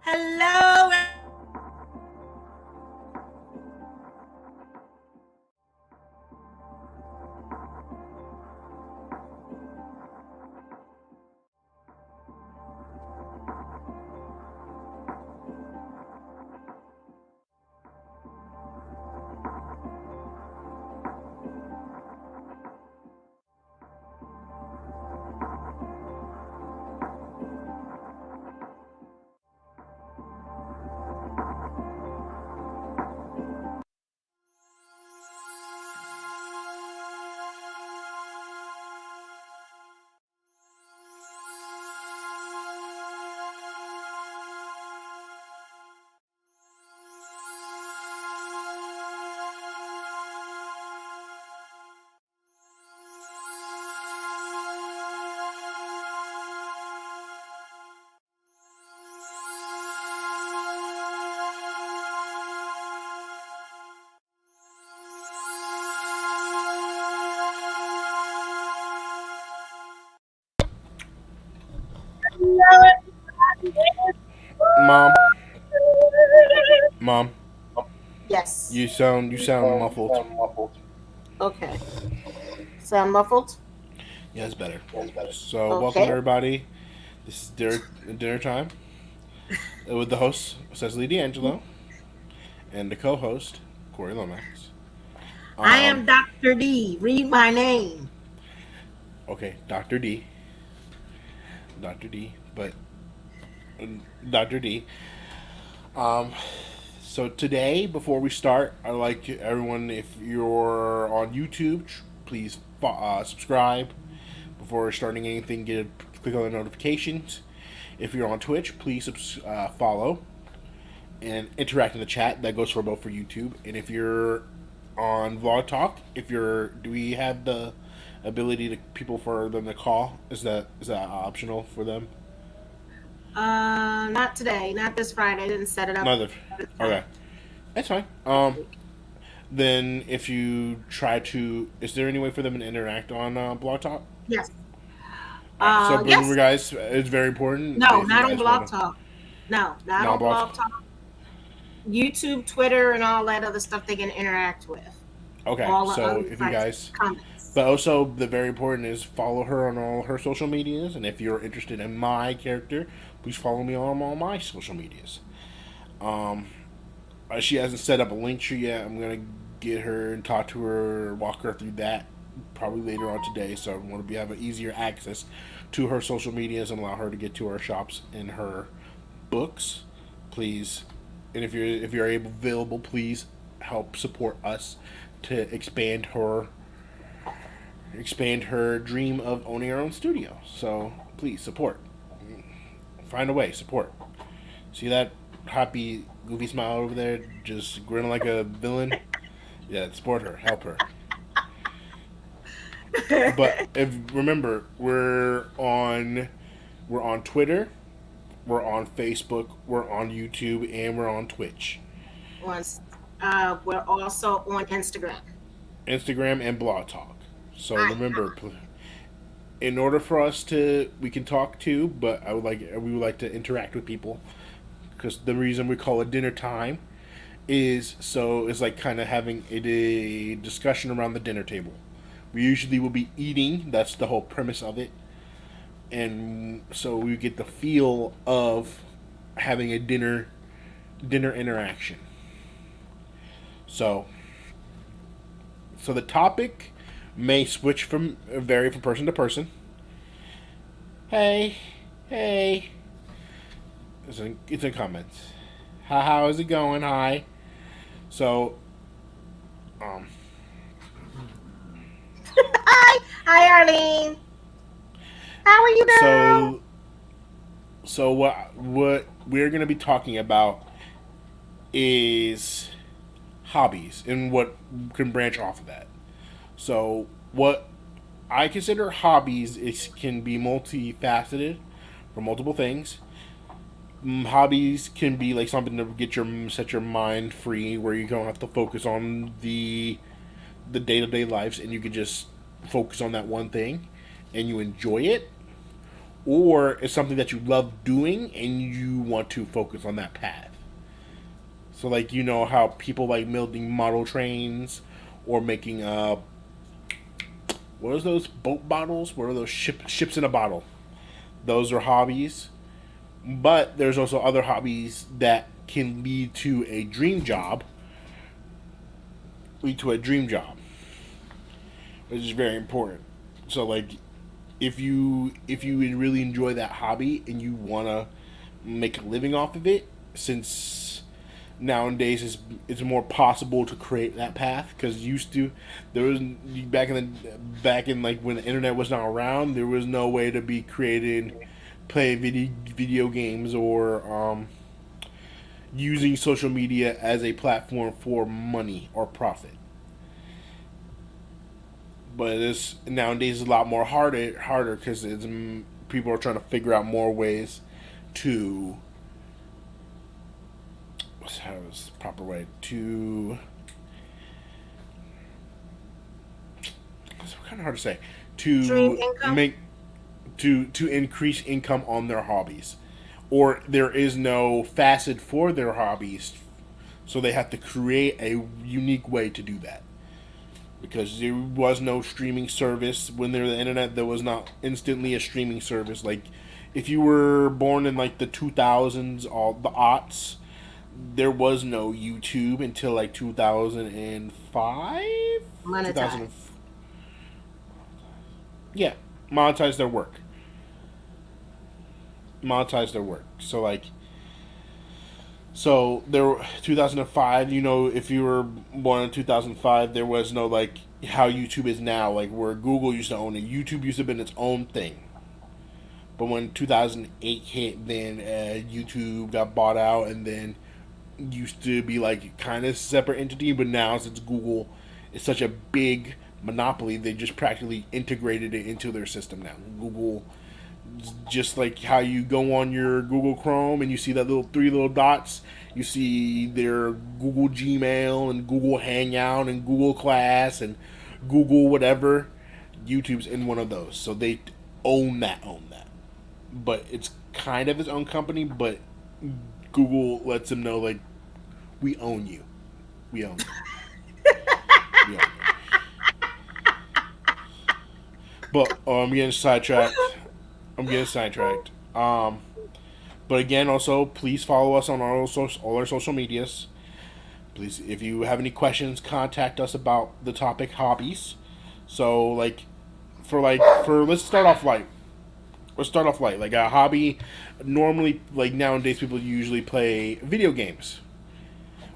Hello. Mom, mom, Yes. you sound muffled. Okay. Sound muffled? Yeah, it's better. So welcome Okay. everybody. This is dinner time with the host Cecily D'Angelo and the co-host Corey Lomax. I Um, am Dr. D. Read my name. okay, Doctor D, but Doctor D. Um, so today, before we start, I'd like everyone, if you're on YouTube, please subscribe before starting anything. Click on the notifications. If you're on Twitch, please follow and interact in the chat. That goes for both for YouTube. And if you're on Vlog Talk, do we have the ability to people for them to call? Is that optional for them? Not today. Not this Friday. I didn't set it up Neither. this time. Okay, that's fine. Then if you try to, is there any way for them to interact on Blog Talk? Yes. All right. So remember, Yes. guys, it's very important No, if you not on guys want Blog to Talk. No, not non on Blog Blog Talk. Talk. YouTube, Twitter, and all that other stuff they can interact with. Okay. All the So other if you sites, guys, comments. but also the very important is follow her on all her social medias, and if you're interested in my character, please follow me on all my social medias. Um, she hasn't set up a link tree yet. I'm gonna get her and talk to her, walk her through that probably later on today. So I want to have an easier access to her social medias and allow her to get to our shops and her books. Please, and if you're able available, please help support us to expand her dream of owning our own studio. So please support. Find a way, support. See that happy, goofy smile over there, just grinning like a villain? Yeah, support her, help her. But if remember, we're on Twitter, we're on Facebook, we're on YouTube, and we're on Twitch, Once, we're also on Instagram. Instagram, and Blog Talk. So I, remember, in order for us to, we can talk too, but we would like to interact with people because the reason we call it dinner time is so it's like kind of having a discussion around the dinner table. We usually will be eating. That's the whole premise of it, and so we get the feel of having a dinner interaction. So, so the topic may switch from vary from person to person. Hey, hey, it's in comments. How is it going? Hi. So, um, hi, Arlene. How are you, girl? so what we're gonna be talking about is hobbies and what can branch off of that. So what I consider hobbies is can be multifaceted for multiple things. Hobbies can be like something to set your mind free, where you don't have to focus on the day to day lives, and you can just focus on that one thing, and you enjoy it. or it's something that you love doing and you want to focus on that path. So like you know how people like building model trains or making what are those boat bottles? What are those ships in a bottle? Those are hobbies. But there's also other hobbies that can lead to a dream job, which is very important. So like if you really enjoy that hobby and you want to make a living off of it, since nowadays it's more possible to create that path, because used to there was back in like when the internet was not around, there was no way to be creating play video games or using social media as a platform for money or profit. But it's nowadays a lot more harder because it's people are trying to figure out more ways to how is the proper way to it's kind of hard to say Dream to income. make to increase income on their hobbies, or there is no facet for their hobbies, so they have to create a unique way to do that, because there was no streaming service when there was the internet. There was not instantly a streaming service. Like if you were born in like the 2000s, all the aughts, there was no YouTube until like 2005, 2000. Monetize. Yeah, monetize their work. Monetize their work. So like so there 2005, you know, if you were born in 2005, there was no like how YouTube is now, like where Google used to own it. YouTube used to have been its own thing. But when 2008 hit, then YouTube got bought out, and then used to be like kind of separate entity, but now since Google is such a big monopoly, they just practically integrated it into their system now. Google, just like how you go on your Google Chrome and you see that little three little dots, you see their Google Gmail and Google Hangout and Google Class and Google whatever. YouTube's in one of those, so they own that. But it's kind of its own company, but Google lets them know like we own you, we own you, we own you. But I'm getting sidetracked. I'm getting sidetracked. But again, also please follow us on all our social medias. Please, if you have any questions, contact us about the topic hobbies. So for let's start off light. Let's start off light. Like a hobby, normally like nowadays people usually play video games,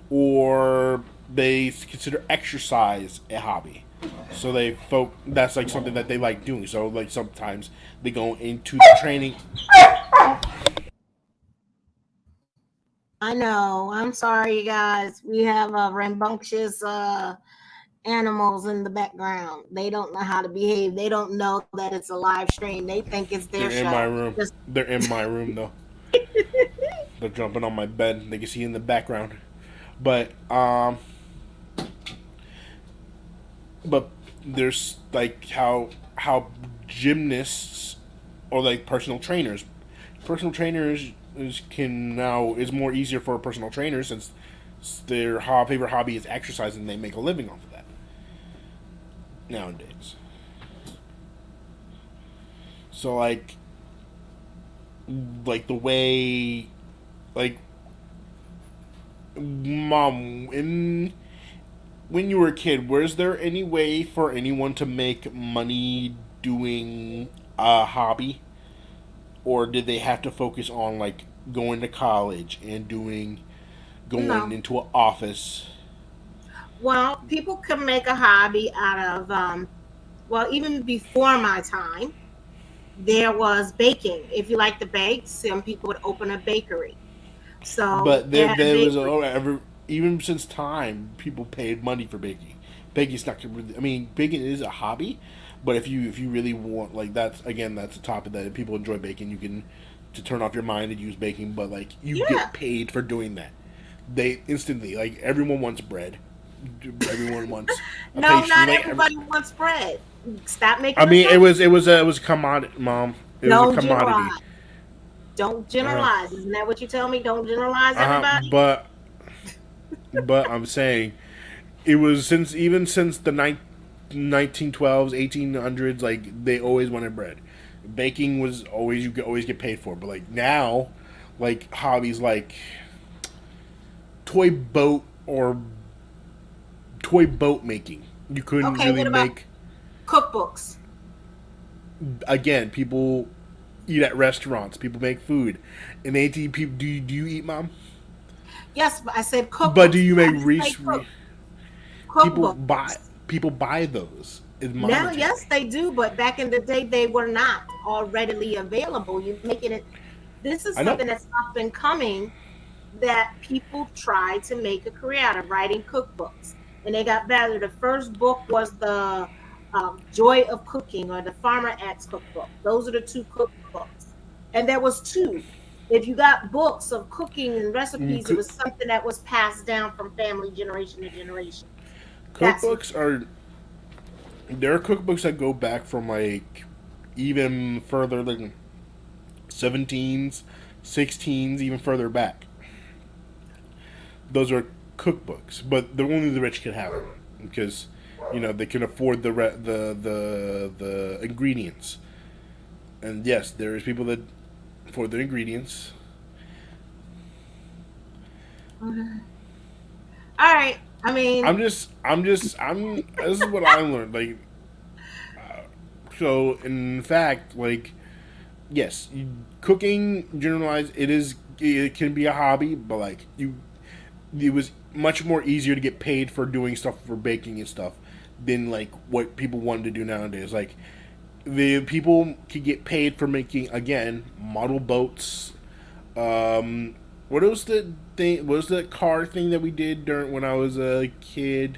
or they consider exercise a hobby. So that's like something that they like doing. So like sometimes they go into the training. I know. I'm sorry, you guys. We have rambunctious animals in the background. They don't know how to behave. They don't know that it's a live stream. They think it's their They're in my show. room. Just They're in my room though. They're jumping on my bed. They can see in the background. But but there's like how gymnasts or like personal trainers can now is more easier for a personal trainer, since their favorite hobby is exercise and they make a living off of that nowadays. So like the way like mom in when you were a kid, was there any way for anyone to make money doing a hobby, or did they have to focus on like going to college and going no. into an office? Well, people can make a hobby out of well, even before my time, there was baking. If you like to bake, some people would open a bakery. So But they had a there was bakery. even since time people paid money for baking. Baking's not really, I mean, baking is a hobby, but if you really want, like, that's a topic that if people enjoy baking, you can to turn off your mind and use baking, but like you Yeah. get paid for doing that. They instantly, like, everyone wants bread, everyone wants a No, pastry, not like everybody wants bread. Stop I making mean, assumptions. it was a commodity, mom. It was a Don't commodity. generalize. Don't Uh, generalize. Isn't that what you tell me? Don't generalize uh, everybody. but but I'm saying it was since the 1912s, 1800s. Like they always wanted bread. Baking was always you could always get paid for. But like now, like hobbies like toy boat or toy boat making, you couldn't Okay, really what about make. cookbooks? Again, people eat at restaurants. People make food. And AT people, do you eat, mom? Yes, but I said But do cookbooks. you I make didn't say people cookbooks. buy those? Is Now, yes, monetary. they do, but back in the day, they were not all readily available. You're making it. This is I know. something that's up and coming that people try to make a career out of writing cookbooks, and they got better. The first book was the Joy of Cooking or the Farmer X cookbook. Those are the two cookbooks, and there was two. If you got books of cooking and recipes, it was something that was passed down from family generation to generation. That's what. Cookbooks are there are cookbooks that go back from like even further than 17s, 16s, even further back. Those are cookbooks, but only the rich can have them because they can afford the ingredients. And yes, there is people that afford the ingredients. All right. I mean, I'm. This is what I learned. Like, so in fact, like, yes, cooking generalized, it can be a hobby, but like it was much more easier to get paid for doing stuff for baking and stuff than like what people wanted to do nowadays. Like the people could get paid for making again model boats. What was the thing? What was the car thing that we did during when I was a kid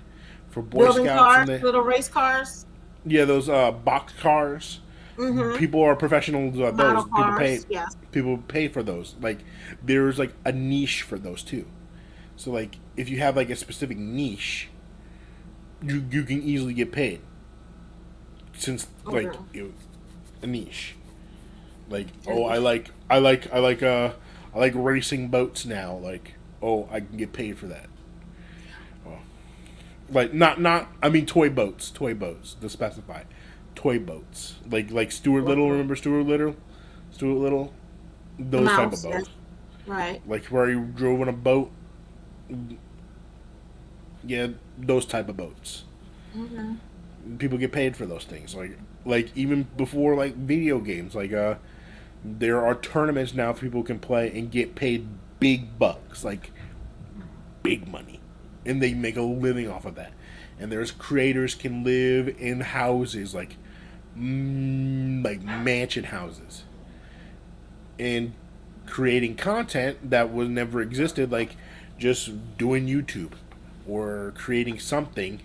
for Boy building Scouts cars, and the little race cars, yeah those box cars. mm-hmm. People are professionals at Model those. cars. Yes. People pay for those. Like there's like a niche for those too. So like if you have like a specific niche, you can easily get paid since like Mm-hmm. a niche. Like oh And I like racing boats now. Like oh I can get paid for that. Oh. Like not I mean toy boats to specify, toy boats like Stuart Little. mhm. Remember Stuart Little, The those type of mouse. Yes. boats. Right. Like where you drove on a boat. Yeah, those type of boats. Mm-hmm. People get paid for those things. Like even before like video games. Like there are tournaments now people can play and get paid big bucks, like big money, and they make a living off of that. And there's creators can live in houses like mansion houses and creating content that was never existed, like just doing YouTube or creating something.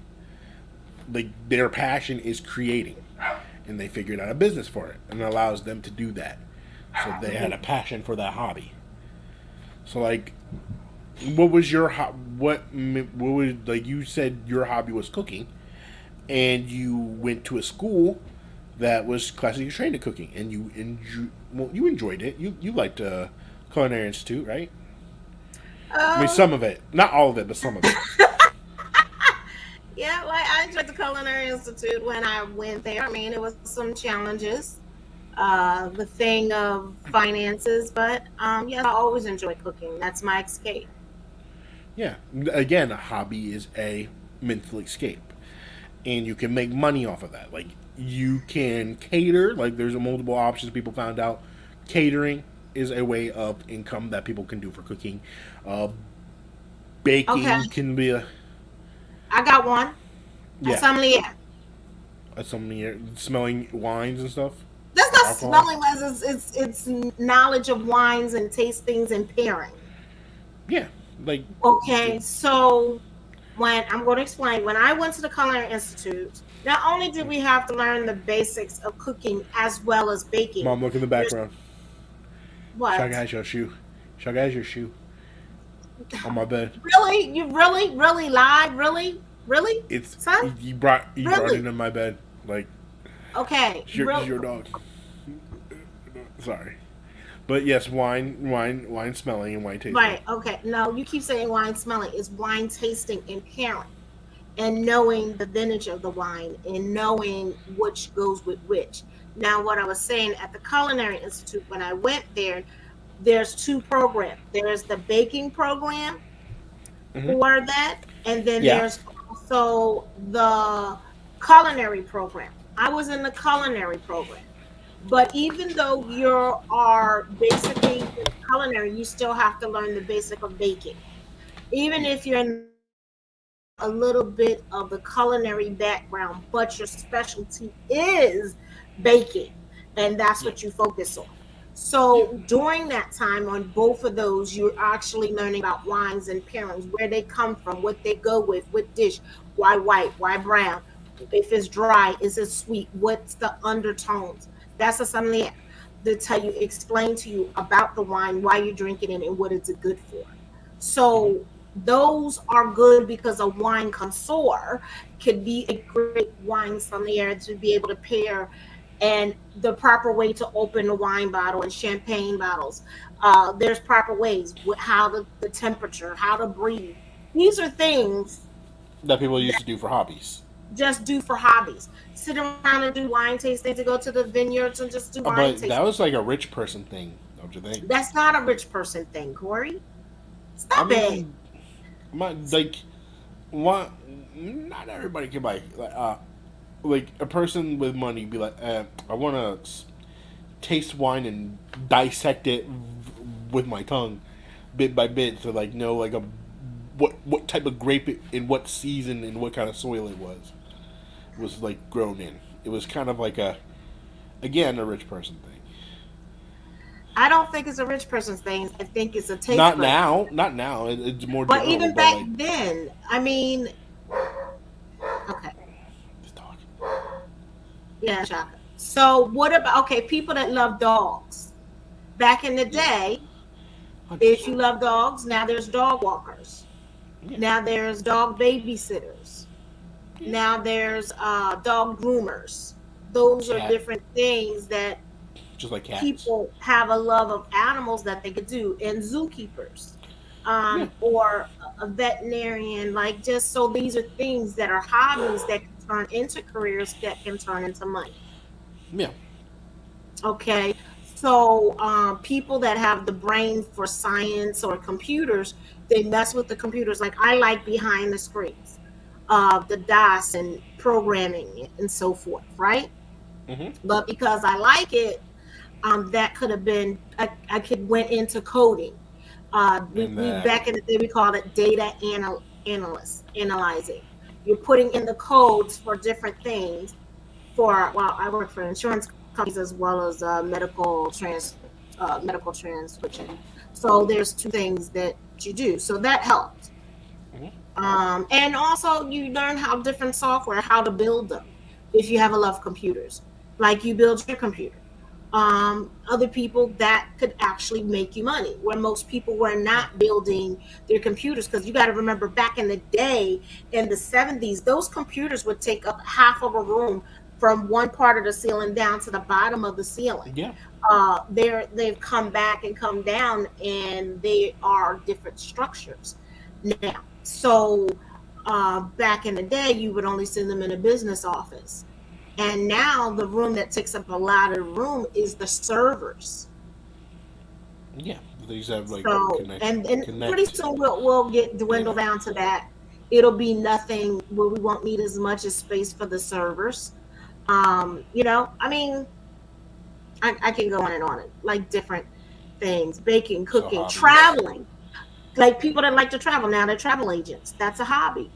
Like their passion is creating, and they figured out a business for it, and it allows them to do that. So they had a passion for that hobby. So like, what was your what was like you said your hobby was cooking, and you went to a school that was classically trained in cooking, and you enjoyed it. You liked Culinary Institute, right? I mean, Um. some of it, not all of it, but some of it. Yeah. Like I enjoyed the Culinary Institute when I went there. I mean, it was some challenges. The thing of finances, but yeah, I always enjoy cooking. That's my escape. Yeah, again, a hobby is a mental escape, and you can make money off of that. Like you can cater. Like there's multiple options. People found out catering is a way of income that people can do for cooking. Uh, Okay, Baking can be a I got one. A yeah. sommelier. Something smelling wines and stuff That's or not alcohol. smelling as it's knowledge of wines and tastings and pairing. Yeah, like Okay, so when I'm going to explain, when I went to the Culinary Institute, not only did we have to learn the basics of cooking as well as baking. mom, look in the There's background. Shaka what? has your shoe. Shaka has your shoe on my bed. Really? You really lied? Really, It's son? you brought it Really? in my bed. Like Okay, it's real. your dog. Sorry, but yes, wine smelling and wine tasting. Right. Okay. No, you keep saying wine smelling. It's wine tasting and pairing and knowing the vintage of the wine and knowing which goes with which. Now, what I was saying at the Culinary Institute when I went there, there's two programs. There's the baking program Hmm. for that, and then Yeah, there's also the culinary program. I was in the culinary program. But even though you are basically in culinary, you still have to learn the basic of baking. Even yeah, if you're in the culinary, you have a little bit of the culinary background, but your specialty is baking, and that's yeah, what you focus on. yeah, So during that time on both of those, you're actually learning about wines and pairings, where they come from, what they go with, what dish, why white, why brown, if it's dry, is it sweet, what's the undertones. That's a sommelier to tell you, explain to you about the wine, why you're drinking it, and what it's good for. hmm, So those are good because a wine connoisseur could be a great wine sommelier to be able to pair and the proper way to open a wine bottle and champagne bottles. There's proper ways with how the temperature, how to breathe. These are things that people used that to do for hobbies. just do for hobbies. Sit around and do wine tasting, to go to the vineyards and just do wine But that tasting. was like a rich person thing, don't you think? That's not a rich person thing, Corey. I Stop it. mean, like what? Not everybody can buy like a person with money be like, I want to taste wine and dissect it with my tongue, bit by bit, to like know like a what type of grape it, in what season and what kind of soil it was like grown in. It was kind of like a, again, a rich person thing. I don't think it's a rich person's thing. I think it's a taste Not bud. now, not now. It's more But general, even but back like then, I mean, okay, this dog. yeah, Shaka. So what about okay, people that love dogs? Back in the Yeah, day, hundred if you percent. love dogs, now there's dog walkers. Yeah, Now there's dog babysitters. yeah. Now there's dog groomers. Those are Cat, different things that just like cats. people have a love of animals that they could do, and zookeepers, Yeah, or a veterinarian. Like, just so these are things that are hobbies that can turn into careers that can turn into money. yeah. Okay, so people that have the brain for science or computers, they mess with the computers. Like, I like behind the screens, the DOS and programming and so forth, right? Mm-hmm. But because I like it, that could have been, I could went into coding. And We back in the day we called it analyzing. You're putting in the codes for different things. For well, I work for insurance companies as well as medical transcription. So there's two things that you do. So that helped. mm-hmm. And also you learn how different software, how to build them. If you have a love of computers, like you build your computer. Other people that could actually make you money, where most people were Yeah, not building their computers. Because you got to remember, back in the day, in the 70s, those computers would take up half of a room from one part of the ceiling down to the bottom of the ceiling. yeah, They've come back and come down, and they are different structures now. So back in the day, you would only see them in a business office, and now the room that takes up a lot of room is the servers. yeah. These have like So and pretty connect soon we'll get dwindle data. down to that. It'll be nothing where we won't need as much as space for the servers. I mean, I can go on and on, like different things, baking, So cooking, hobbies. traveling. Like people that like to travel now, they're travel agents. That's a hobby,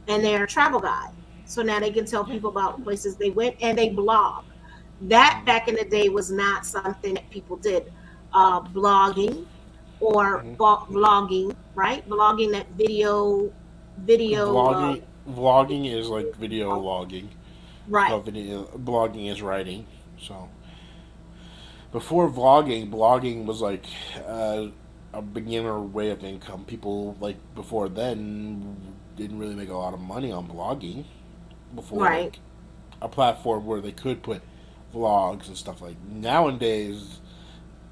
and they're a travel guide. So now they can tell Yeah. people about places they went, and they blog. That Mm-hmm. back in the day was not something that people did. Blogging or Mm-hmm. vlogging, right? Vlogging, that video, Vlogging is like video logging, right, but video blogging is writing. So before vlogging, blogging was like uh, a beginner way of income. People like before then didn't really make a lot of money on blogging before right. like a platform where they could put vlogs and stuff like. Nowadays,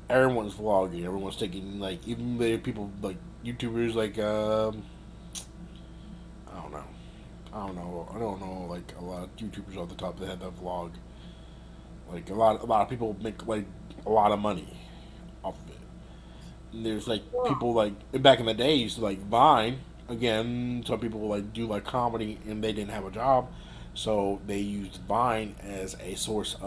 everyone's vlogging. Everyone's taking like even the people like YouTubers like I don't know. I don't know like a lot of YouTubers off the top of the head that vlog. Like a lot of people make like a lot of money off of it. And there's like Well, people like back in the days like Vine. Again, some people like do like comedy and they didn't have a job, so they used Vine as a source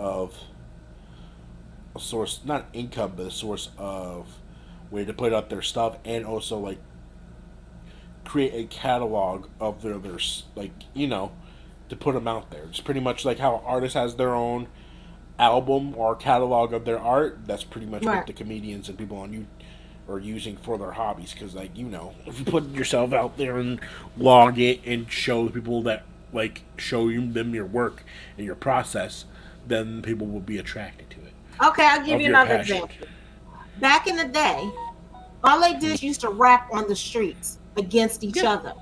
not income but a source of way to put up their stuff and also like create a catalog of their like to put them out there. It's pretty much like how an artist has their own album or catalog of their art. That's pretty much what right. the comedians and people on you are using for their hobbies. Because like if you put yourself out there and log it and show people that like show them your work and your process, then people will be attracted to it Okay, I'll give of you your another passion. example. Back in the day, all they did used to rap on the streets against each Yeah, other.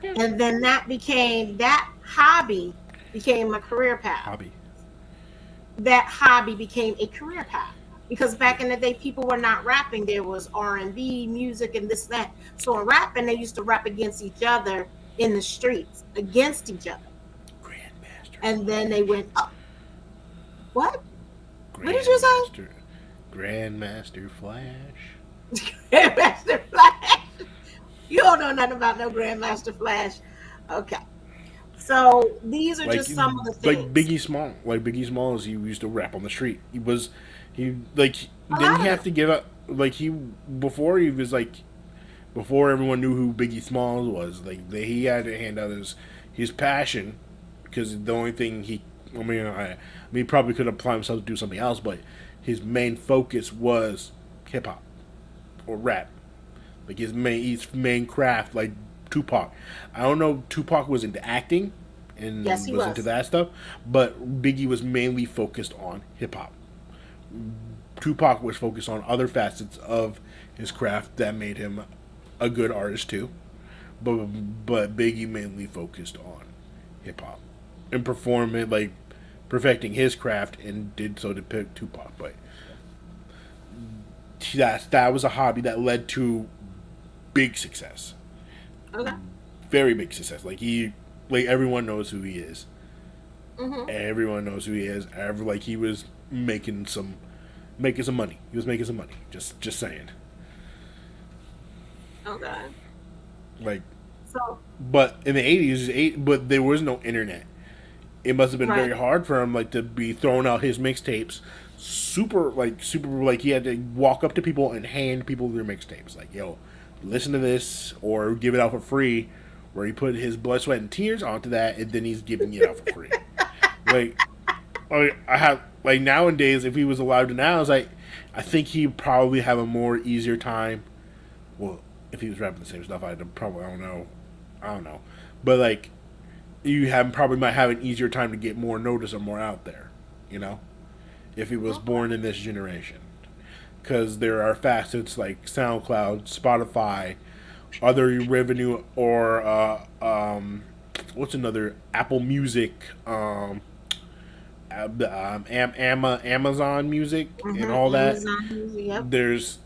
yeah. And then that hobby became a career path. Hobby. That hobby became a career path. Because back Yeah. in the day, people were not rapping. There was R&B music and this, that. So in rapping, they used to rap against each other in the streets, against each other. Grandmaster And then they went Flash. up. What? What did you say? Grandmaster. Grandmaster Flash. Grandmaster Flash. You don't know nothing about no Grandmaster Flash. Okay. So these are like just some of the like things. Biggie Small. Like Biggie Smalls, he used to rap on the street. He A didn't lot he of have them. to give up like he was like before everyone knew who Biggie Smalls was. Like he had to hand out his passion because the only thing he probably could apply himself to do something else, but his main focus was hip hop or rap. Like his main craft, like Tupac. I don't know. Tupac was into acting Yes, and he was into was. that stuff, but Biggie was mainly focused on hip hop. Tupac was focused on other facets of his craft that made him a good artist too. But Biggie mainly focused on hip hop and performing like perfecting his craft and did so to pick Tupac. But that was a hobby that led to big success, Okay. very big success. Like everyone knows who he is. Mm-hmm. Everyone knows who he is. Like he was making some money. He was making some money. Just saying. Okay. Like, So, but in the '80s, but there was no internet. It must have been right. very hard for him, like to be throwing out his mixtapes. Super, like he had to walk up to people and hand people their mixtapes. Like, yo, listen to this, or give it out for free. Where he put his blood, sweat, and tears onto that, and then he's giving it out for free. Like, I have like nowadays, if he was alive now, it's like I think he'd probably have a more easier time. Well, if he was rapping the same stuff, I'd probably I don't know, but like you have probably might have an easier time to get more notice or more out there, you know, if he was Okay. born in this generation. Because there are facets like SoundCloud, Spotify, other revenue, or what's another Apple Music, Amazon Music, and all Mm-hmm. that. Amazon Music. Yep. There's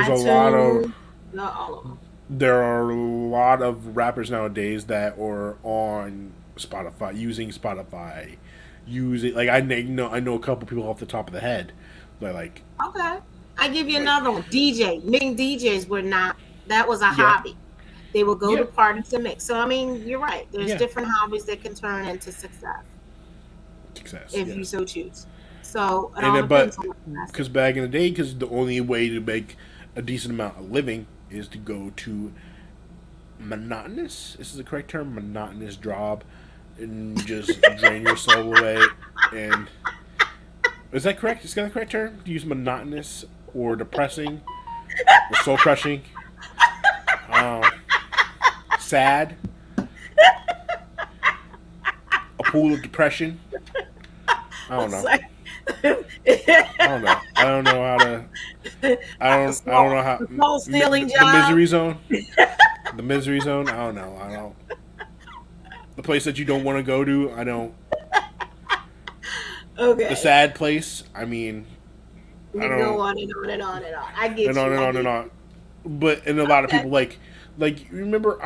a lot of iTunes. Yeah, all of them. there are a lot of rappers nowadays that are on Spotify using Spotify, using like I know a couple people off the top of the head, that Okay. I give you like another one. DJ. Mixing DJs were not. That was a yeah, hobby. They would go to yeah, parties and mix. So I mean, you're right. There's yeah, different hobbies that can turn into success success, if you yes. so choose. So it And all then, but depends on what you ask. because back in the day, because the only way to make a decent amount of living is to go to monotonous. This is the correct term, monotonous job, and just drain your soul away. And is that correct? Is that the correct term? To use monotonous or depressing or soul crushing? Um, sad, a pool of depression. I don't know. Like, I don't know. I don't know how to. I don't know how. the soul stealing The job. misery zone. The misery zone. I don't know. I don't. The place that you don't want to go to. I don't. The Okay. sad place. I mean, I You go don't, on and on and on and on. I and get on you. and I on and get on. you. But and a lot of Okay. people like you remember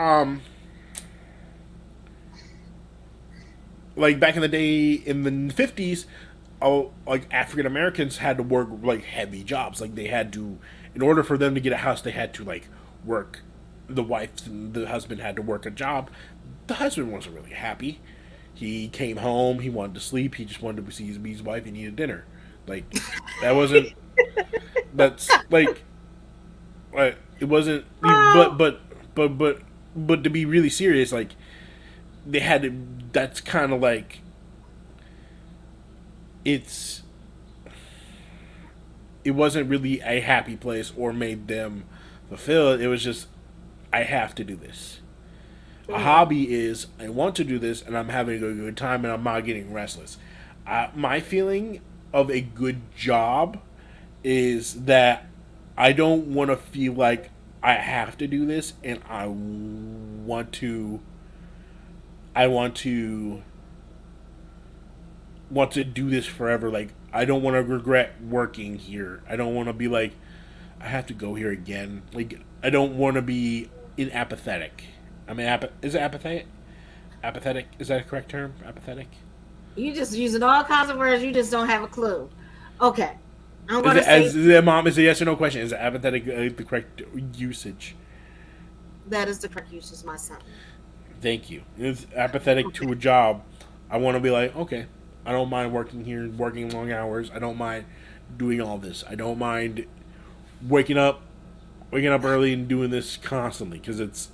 like back in the day in the 50s, oh, like African Americans had to work like heavy jobs. Like they had to, in order for them to get a house, they had to like work. The wife and the husband had to work a job. The husband wasn't really happy. He came home. He wanted to sleep. He just wanted to see his wife and eat a dinner. Like that wasn't. That's like it wasn't. Oh, But but to be really serious, like they had to. That's kind of like it's it wasn't really a happy place or made them fulfilled. It was just I have to do this. A mm, hobby is I want to do this and I'm having a good time and I'm not getting restless. My feeling of a good job is that I don't want to feel like I have to do this and I want to do this forever. Like I don't want to regret working here. I don't want to be like I have to go here again. Like I don't want to be in apathetic. I mean, is it apathetic? Apathetic is that a correct term? Apathetic. you just using all kinds of words. You just don't have a clue. Okay. I'm Is gonna it say as is it, mom? Is a yes or no question? Is it apathetic the correct usage? that is the correct use of my son. Thank you. It's apathetic Okay. to a job. I want to be like, okay, I don't mind working here, working long hours. I don't mind doing all this. I don't mind waking up waking up early and doing this constantly because it's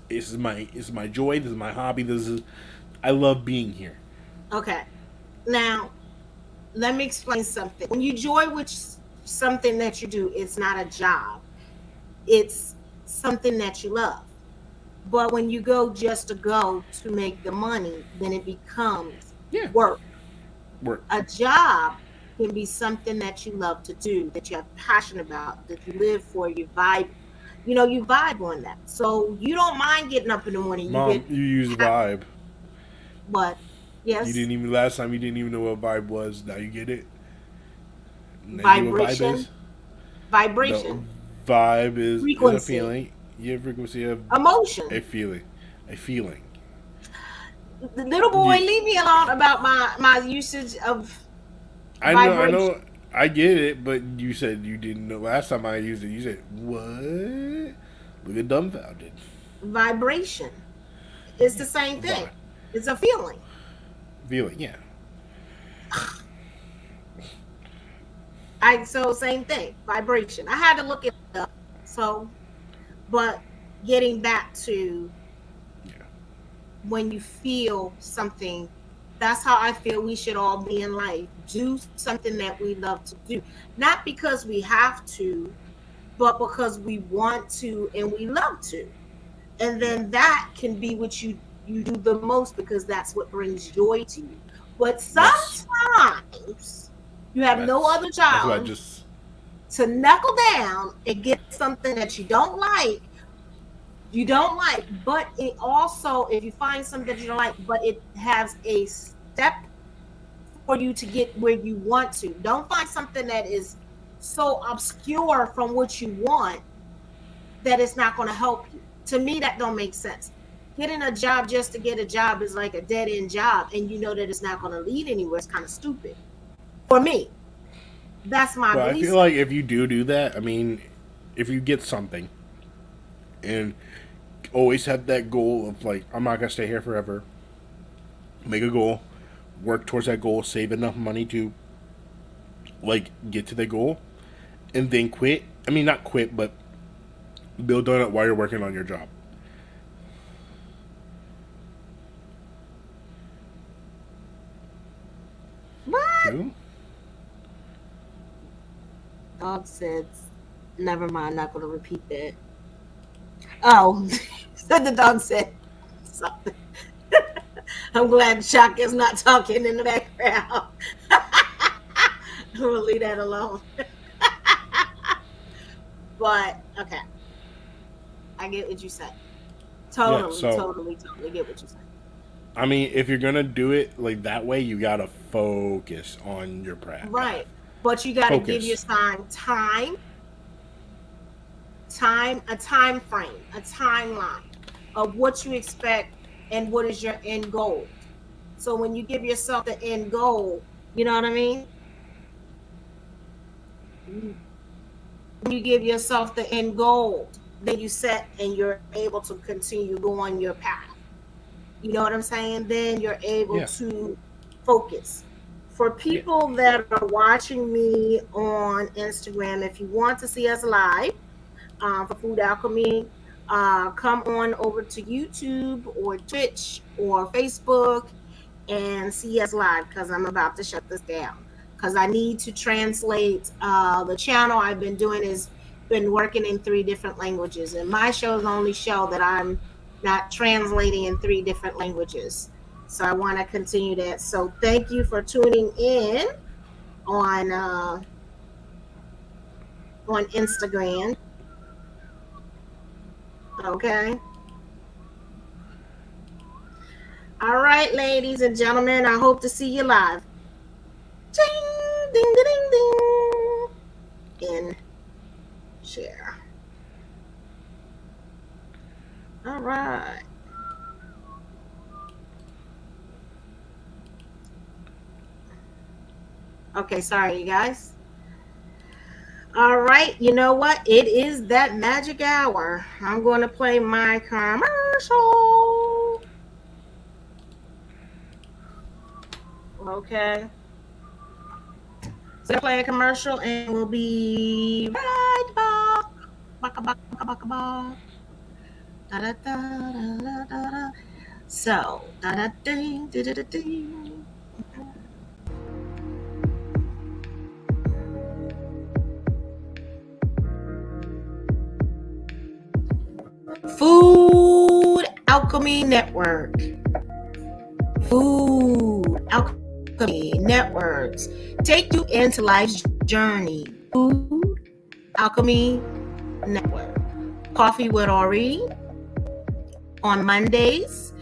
my joy. This is my hobby. This is I love being here. Okay. Now, let me explain something. When you joy which something that you do, it's not a job. It's something that you love. But when you go just to go to make the money, then it becomes Yeah, work. work. A job can be something that you love to do, that you have passion about, that you live for, you vibe, you vibe on that. So you don't mind getting up in the morning. You Mom, get you use happy. vibe. What? You Yes. didn't even last time. You didn't even know what vibe was. Now you get it. Now you know what vibe Vibration. is. No, Vibration. vibe is a Frequency. feeling. Your frequency of a Emotion. feeling, a feeling. The little boy, Yeah, leave me alone about my usage of I vibration. know, I get it. But you said you didn't know last time I used it. You said what? Look at dumbfounded. Vibration. It's Yeah, the same thing. vibe, It's a feeling. feeling. Yeah, I so same thing. Vibration. I had to look it up. So, but getting back to yeah. when you feel something, that's how I feel we should all be in life. Do something that we love to do. Not because we have to, but because we want to and we love to. And Yeah. then that can be what you do the most because that's what brings joy to you. But That's sometimes you have no other that's what I challenge just. to knuckle down and get something that you don't like, but it also, if you find something that you don't like, but it has a step for you to get where you want to. Don't find something that is so obscure from what you want that it's not going to help you. To me, that don't make sense. Getting a job just to get a job is like a dead end job, and you know that it's not going to lead anywhere. It's kind of stupid for me. That's my But I belief feel system. like if you do that, I mean, if you get something and always have that goal of like, I'm not gonna stay here forever. Make a goal, work towards that goal, save enough money to like get to the goal, and then quit. I mean, not quit, but build on it while you're working on your job. What? Who? Dog said, never mind, not going to repeat that. Oh, so the dog said something. I'm glad Chuck is not talking in the background. We'll leave that alone. But okay, I get what you say. Yeah. Totally, So totally, totally get what you say. I mean, if you're gonna do it like that way, you gotta focus on your path. Right. But you got to give Focus. yourself a time frame, a timeline of what you expect and what is your end goal. So when you give yourself the end goal, you know what I mean? When you give yourself the end goal, then you set and you're able to continue going your path. You know what I'm saying? Then you're able Yeah. to focus. For Yeah. people that are watching me on Instagram, if you want to see us live for Food Alchemy, come on over to YouTube or Twitch or Facebook and see us live because I'm about to shut this down because I need to translate the channel I've been doing is been working in 3 different languages, and my show is the only show that I'm not translating in 3 different languages. So I want to continue that. So thank you for tuning in on uh, on Instagram. Okay. All right, ladies and gentlemen. I hope to see you live. Ding, ding, ding, ding, ding. In share. All right. Okay, sorry, you guys. All right, you know what? It is that magic hour. I'm going to play my commercial. Okay. So, play a commercial and we'll be right back. Baka, baka, baka, baka, baka. Da, da, da, da, da, da. So, da, da, ding, da, da, da, ding. Food Alchemy Network. Food Alchemy Networks take you into life's journey. Food Alchemy Network. Coffee with Ori on Mondays.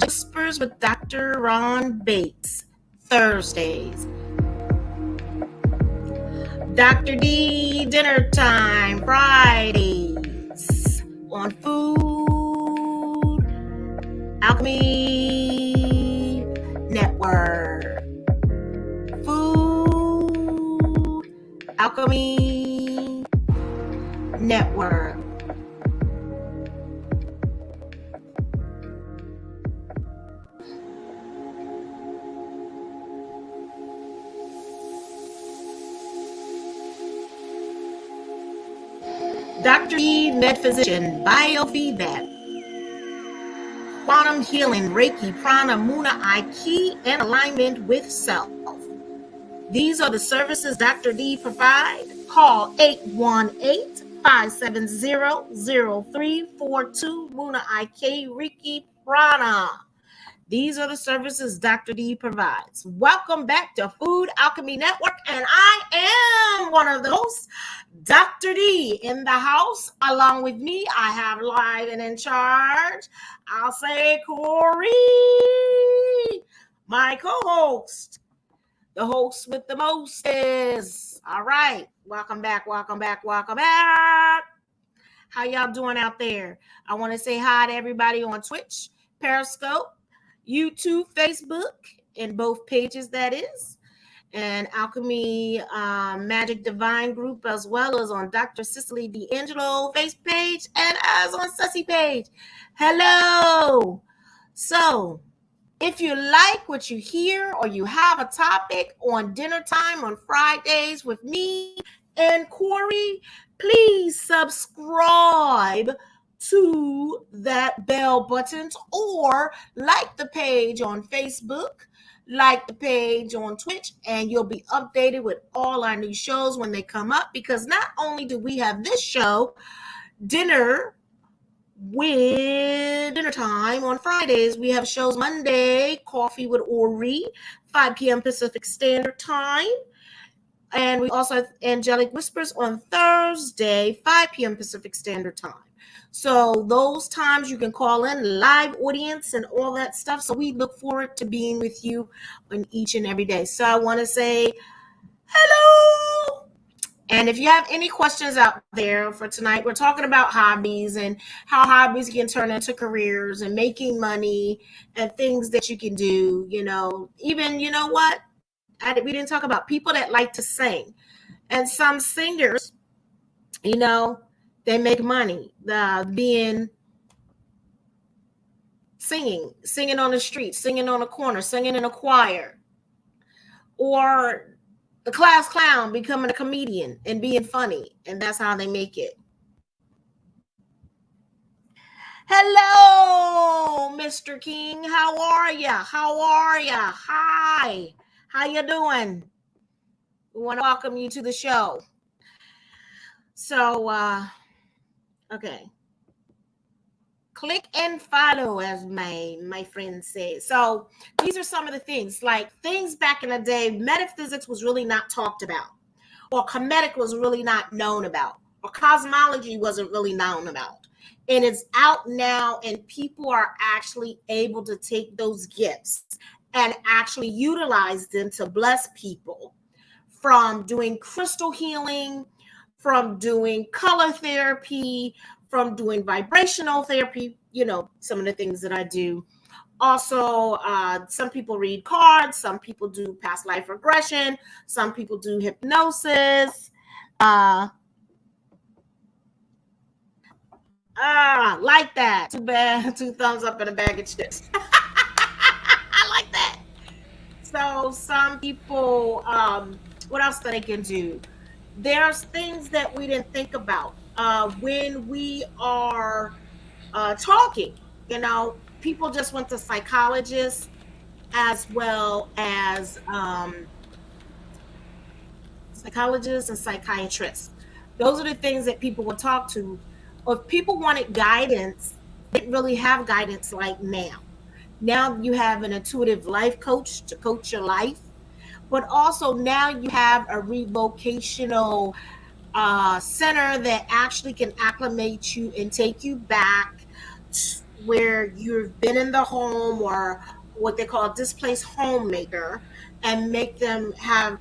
Whispers with Dr. Ron Bates Thursdays. Dr. D Dinner Time Fridays on Food Alchemy Network. Food Alchemy Network. Dr. E, Med Physician, Biofeedback, Quantum Healing, Reiki, Prana, Muna, Aiki, and Alignment with Self. These are the services Dr. D provide. Call 818-570-0342, Muna, Aiki, Reiki, Prana. These are the services Dr. D provides. Welcome back to Food Alchemy Network, and I am one of the hosts, Dr. D, in the house. Along with me, I have live and in charge, I'll say Corey, my co-host, the host with the mostest. All right, welcome back, welcome back, welcome back. How y'all doing out there? I want to say hi to everybody on Twitch, Periscope, YouTube, Facebook, in both pages, that is, and Alchemy Magic Divine Group, as well as on Dr. Cicely D'Angelo face page and as on Sussy page. Hello. So, if you like what you hear or you have a topic on dinner time on Fridays with me and Corey, please subscribe to that bell button or like the page on Facebook, like the page on Twitch, and you'll be updated with all our new shows when they come up, because not only do we have this show, Dinner with Dinner Time on Fridays, we have shows Monday, Coffee with Ori, 5 p.m. Pacific Standard Time. And we also have Angelic Whispers on Thursday, 5 p.m. Pacific Standard Time. So those times you can call in, live audience and all that stuff. So we look forward to being with you on each and every day. So I want to say hello. And if you have any questions out there for tonight, we're talking about hobbies and how hobbies can turn into careers and making money and things that you can do. Even, you know what? We didn't talk about people that like to sing. And some singers, you know, they make money being singing on the street, singing on a corner, singing in a choir, or the class clown becoming a comedian and being funny, and that's how they make it. Hello, Mr. King. How are ya? How are ya? Hi. How you doing? We want to welcome you to the show. So, okay. Click and follow, as my friend says. So these are some of the things, like things back in the day. Metaphysics was really not talked about, or comedic was really not known about, or cosmology wasn't really known about. And it's out now, and people are actually able to take those gifts and actually utilize them to bless people, from doing crystal healing, from doing color therapy, from doing vibrational therapy, some of the things that I do. Also, some people read cards, some people do past life regression, some people do hypnosis. Like that. Too bad. Two thumbs up and a bag of chips. I like that. So some people, what else that they can do? There's things that we didn't think about when we are talking. People just went to psychologists as well as psychologists and psychiatrists. Those are the things that people would talk to. Or if people wanted guidance, they didn't really have guidance like now. Now you have an intuitive life coach to coach your life, but also now you have a revocational center that actually can acclimate you and take you back where you've been in the home, or what they call a displaced homemaker, and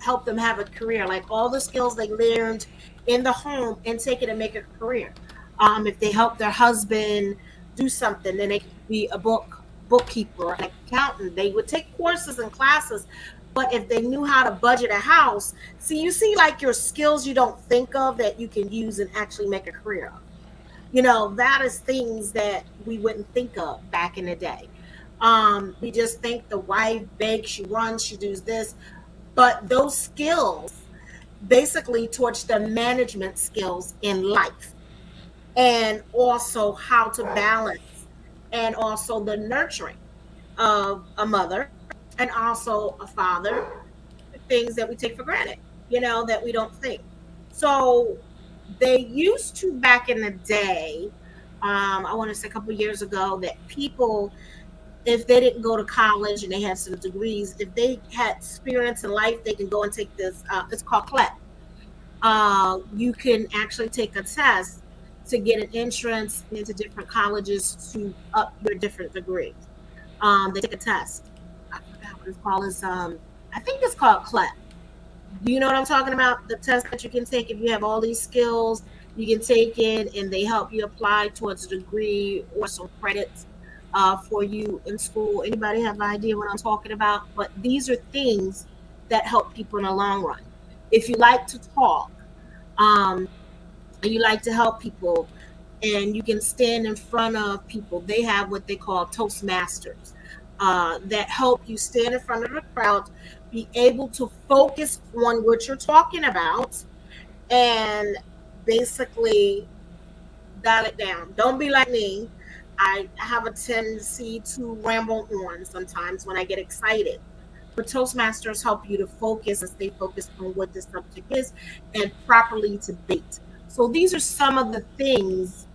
help them have a career, like all the skills they learned in the home, and take it and make a career. If they help their husband do something, then they could be a bookkeeper or an accountant. They would take courses and classes, but if they knew how to budget a house, you see like your skills you don't think of that you can use and actually make a career of. That is things that we wouldn't think of back in the day. We just think the wife bakes, she runs, she does this, but those skills basically towards the management skills in life, and also how to balance, and also the nurturing of a mother and also a father, things that we take for granted, that we don't think. So they used to, back in the day, I want to say a couple of years ago, that people, if they didn't go to college and they had some degrees, if they had experience in life, they can go and take this. It's called CLEP. You can actually take a test to get an entrance into different colleges to up your different degrees. They take a test. I forgot what it's called. I think it's called CLEP. Do you know what I'm talking about? The test that you can take if you have all these skills, you can take it, and they help you apply towards a degree or some credits for you in school. Anybody have an idea what I'm talking about? But these are things that help people in the long run. If you like to talk, um, and you like to help people, and you can stand in front of people, they have what they call Toastmasters, that help you stand in front of the crowd, be able to focus on what you're talking about, and basically dial it down. Don't be like me. I have a tendency to ramble on sometimes when I get excited. But Toastmasters help you to focus and stay focused on what the subject is, and properly debate. So these are some of the things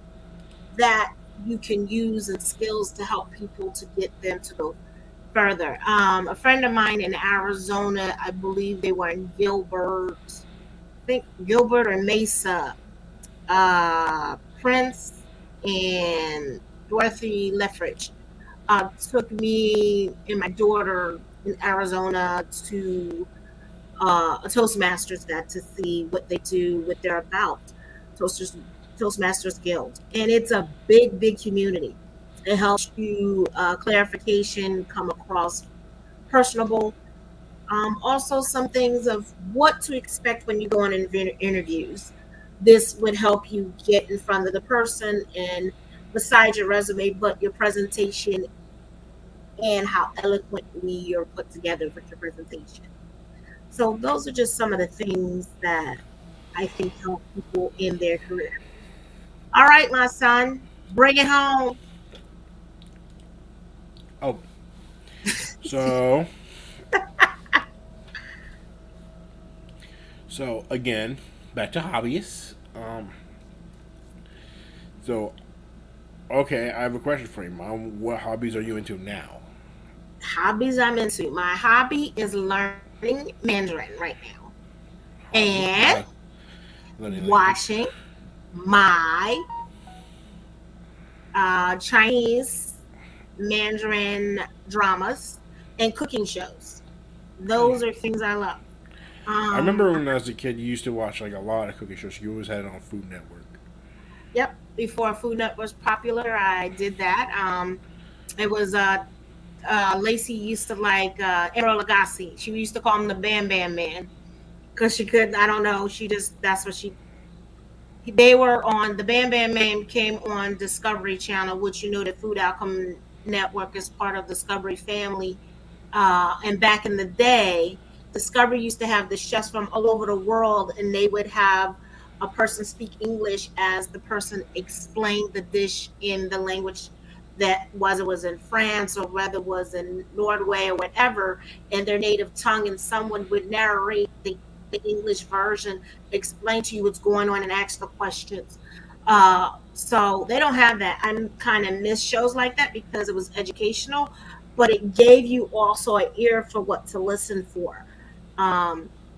that you can use and skills to help people to get them to go further. A friend of mine in Arizona, I believe they were in Gilbert. think Gilbert or Mesa, Prince, and Dorothy Leffridge took me and my daughter in Arizona to a Toastmasters, got to see what they do, what they're about. Toasters Toastmasters Guild, and it's a big, big community. It helps you clarification come across personable. Also, some things of what to expect when you go on interviews. This would help you get in front of the person and besides your resume, but your presentation and how eloquently you're put together with your presentation. So those are just some of the things that I think help people in their career. All right, my son, bring it home. Oh, so again, back to hobbies. So okay, I have a question for you, Mom. What hobbies are you into now? Hobbies I'm into. My hobby is learning Mandarin right now Hobby, and learning language. watching my Chinese Mandarin dramas and cooking shows. Okay. Those are things I love. I remember Um, when I was a kid, you used to watch like a lot of cooking shows. You always had it on Food Network. yep. Before Food Network was popular, I did that. It was Lacey used to like Errol Lagasse. She used to call him the Bam Bam Man because she couldn't. I don't know. She just that's what she. They were on the Bam Bam Man came on Discovery Channel, which you know the Food Outcome Network is part of Discovery family. And back in the day, Discovery used to have the chefs from all over the world, and they would have a person speak English as the person explained the dish in the language that was it was in France or whether it was in Norway or whatever, in their native tongue, and someone would narrate the English version, explain to you what's going on, and ask the questions. So they don't have that. I kind of miss shows like that because it was educational, but it gave you also an ear for what to listen for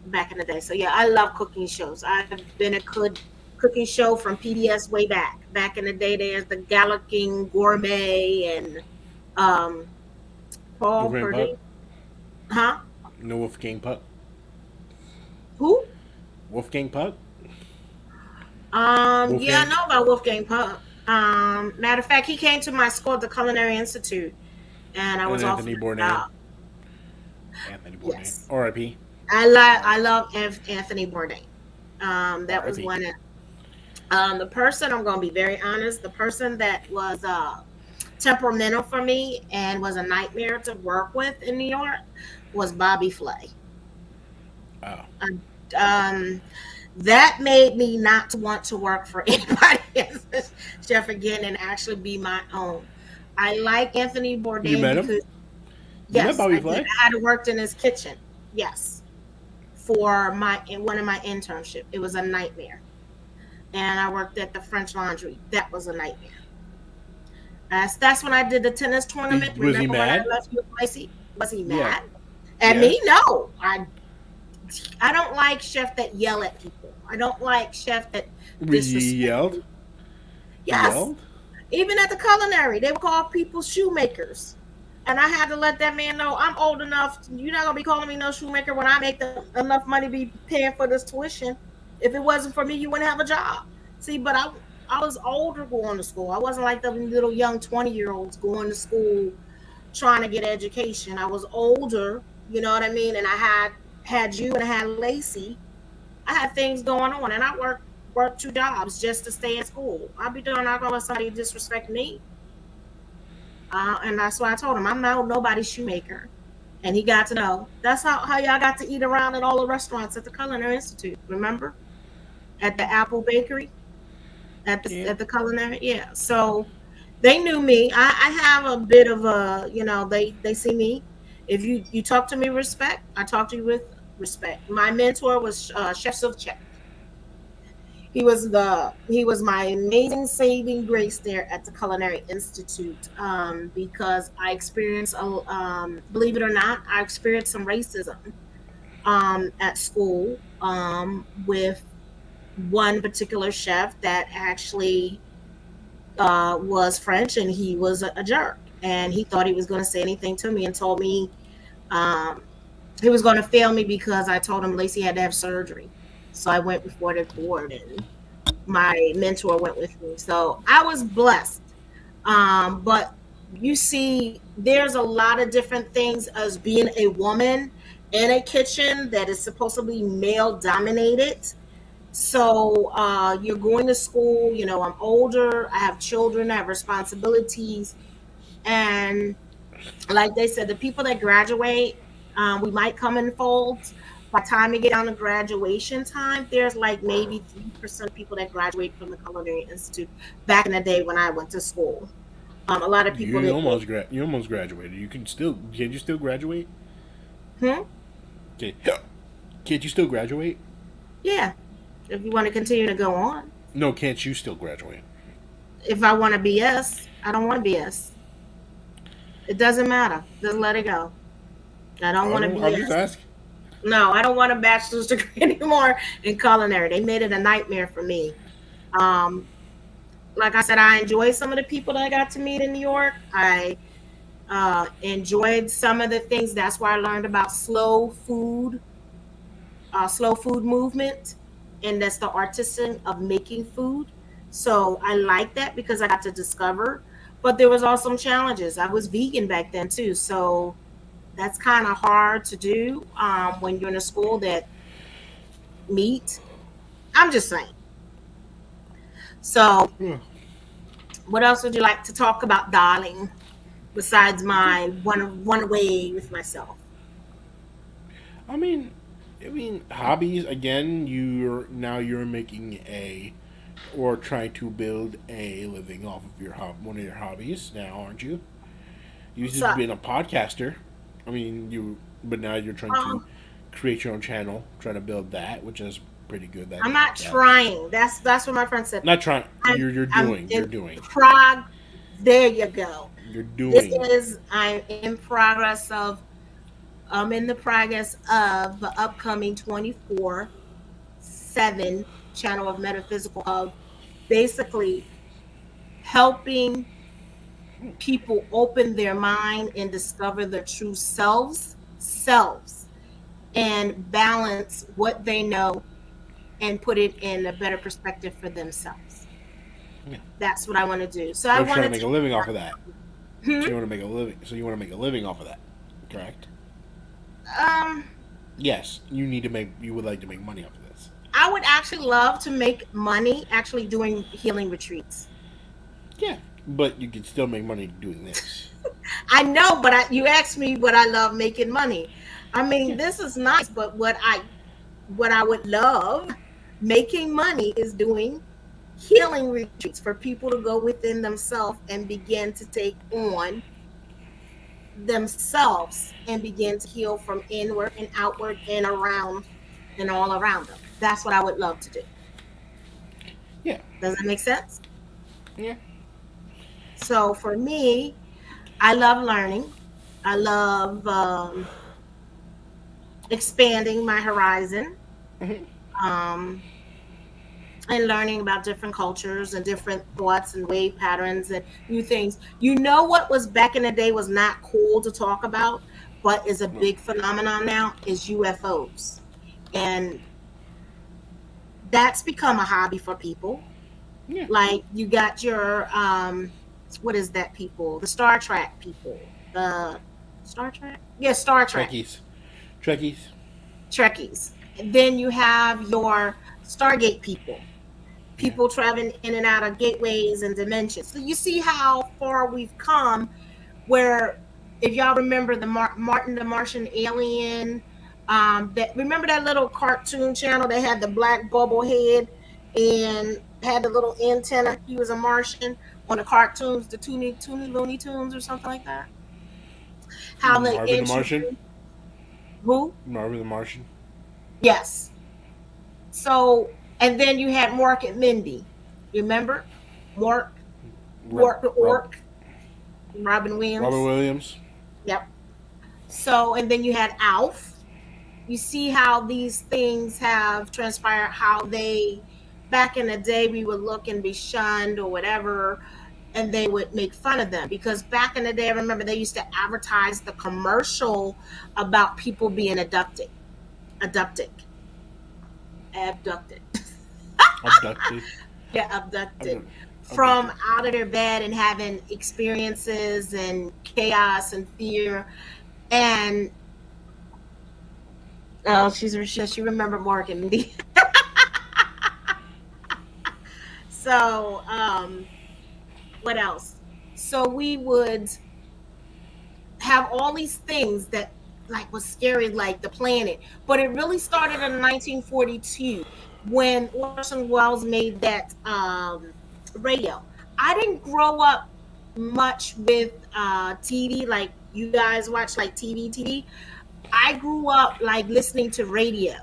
back in the day. So yeah, I love cooking shows. I've been a good cooking show from PBS way back in the day. There's the Galloping Gourmet and um, Paul Wolfgang Puck. Purdy, huh? No Wolfgang Puck. Who? Wolfgang Puck. Yeah, I Wolfgang know about Wolfgang Puck. Matter of fact, he came to my school at the Culinary Institute, and I and was offered Anthony a Bourdain. job. Anthony Bourdain. Yes, R.I.P. I love Anthony Bourdain. That was R.I.P. one. The person I'm going to be very honest. The person that was temperamental for me and was a nightmare to work with in New York was Bobby Flay. Oh, Um, that made me not to want to work for anybody as a chef again and actually be my own. I like Anthony you Bourdain met him? because You met yes, Bobby I did. Flay? I had worked in his kitchen. Yes, for my in one of my internship. It was a nightmare. And I worked at the French Laundry. That was a nightmare. That's when I did the tennis tournament. Was he Remember when I mad? left you, Lacey? Was he Yeah. mad at Yeah. me? No. I don't like chefs that yell at people. I don't like chefs that He disrespect yelled. people. He Yes, yelled. even at the culinary, they would call people shoemakers. And I had to let that man know I'm old enough. You're not gonna be calling me no shoemaker when I make enough money to be paying for this tuition. If it wasn't for me, you wouldn't have a job. See, but I was older going to school. I wasn't like the little young 20-year-olds going to school trying to get education. I was older, you know what I mean? And I had you and I had Lacey. I had things going on, and I worked two jobs just to stay in school. I'd be doing not gonna let somebody disrespect me. And that's why I told him I'm not nobody's shoemaker. And he got to know. That's how y'all got to eat around in all the restaurants at the Culinary Institute. Remember? At the Apple Bakery, Yeah. at the Culinary. Yeah. So they knew me. I have a bit of a, they see me. If you talk to me respect, I talk to you with respect. My mentor was Chef Silvercheck. He was my amazing saving grace there at the Culinary Institute because I experienced believe it or not, I experienced some racism at school. with one particular chef that actually was French, and he was a jerk. And he thought he was going to say anything to me and told me um, he was going to fail me because I told him Lacey had to have surgery. So I went before the board, and my mentor went with me. So I was blessed. But you see, there's a lot of different things as being a woman in a kitchen that is supposedly male dominated. So you're going to school, I'm older, I have children, I have responsibilities. And like they said, the people that graduate, we might come in folds. By the time you get down to graduation time, there's like maybe 3% of people that graduate from the Culinary Institute back in the day when I went to school. A lot of people You that almost you almost graduated. Can you still graduate? hmm? Okay. Can't you still graduate? Yeah, if you want to continue to go on. No, can't you still graduate? If I want to BS, I don't want to BS. It doesn't matter. Just let it go. I don't I want to don't. I'm just BS. asking. No, I don't want a bachelor's degree anymore in culinary. They made it a nightmare for me. Um, like I said, I enjoyed some of the people that I got to meet in New York. I enjoyed some of the things. That's why I learned about slow food movement, and that's the artisan of making food. So I like that because I got to discover. But there was also some challenges. I was vegan back then too, so that's kind of hard to do when you're in a school that meat. I'm just saying. So, Yeah. what else would you like to talk about, darling? Besides my one way with myself. I mean, hobbies again. You're making a or trying to build a living off of one of your hobbies now, aren't you? You used to So, be a podcaster. But now you're trying to um, create your own channel, trying to build that, which is pretty good. I'm not That trying. That's what my friend said. not trying. I'm I'm You're in doing, prog. There you go. you're This doing. is I'm in progress of. I'm in the progress of the upcoming 24/7 channel of metaphysical of basically helping people open their mind and discover their true selves and balance what they know and put it in a better perspective for themselves. Yeah. That's what I want to do. So I You're trying want to to make a take living off of that. hmm? So you want to make a living. So you want to make a living off of that, correct? um Yes. You would like to make money off of this. I would actually love to make money actually doing healing retreats. Yeah. But you can still make money doing this. I know, but you asked me what I love making money. I mean, Yeah. this is nice, but what I would love making money is doing healing retreats for people to go within themselves and begin to take on themselves and begin to heal from inward and outward and around and all around them. That's what I would love to do. Yeah. Does that make sense? Yeah. So for me, I love learning. I love expanding my horizon. Hmm. Um, and learning about different cultures and different thoughts and wave patterns and new things. You know what was back in the day was not cool to talk about, but is a Well, big phenomenon now is UFOs. And that's become a hobby for people. yeah. Like you got your what is that people? The Star Trek people. The Star Trek? Yeah, Star Trek. Trekkies. Trekkies. Trekkies. And then you have your Stargate people. Yeah. People traveling in and out of gateways and dimensions. So you see how far we've come. Where, if y'all remember the Martin the Martian alien, that remember that little cartoon channel that had the black bubble head and had the little antenna. He was a Martian on the cartoons, the Toony Looney Tunes or something like that. How they Marvin the Martian. introduced who? Marvin the Martian. Yes. So, and then you had Mork and Mindy. Remember? Mork, Rob, Mork the Rob, Orc, Robin Robert Williams. Williams. Yep. So, and then you had Alf, you see how these things have transpired, how they, back in the day, we would look and be shunned or whatever, and they would make fun of them. Because back in the day, I remember they used to advertise the commercial about people being abducted, abducted. Abducted. Yeah, abducted Abdu- from Abducted. out of their bed and having experiences and chaos and fear. And oh, she remembered Morgan. So what else? So we would have all these things that like was scary, like the planet. But it really started in 1942 when Orson Welles made that radio. I didn't grow up much with TV like you guys watch, like TV. I grew up like listening to radio.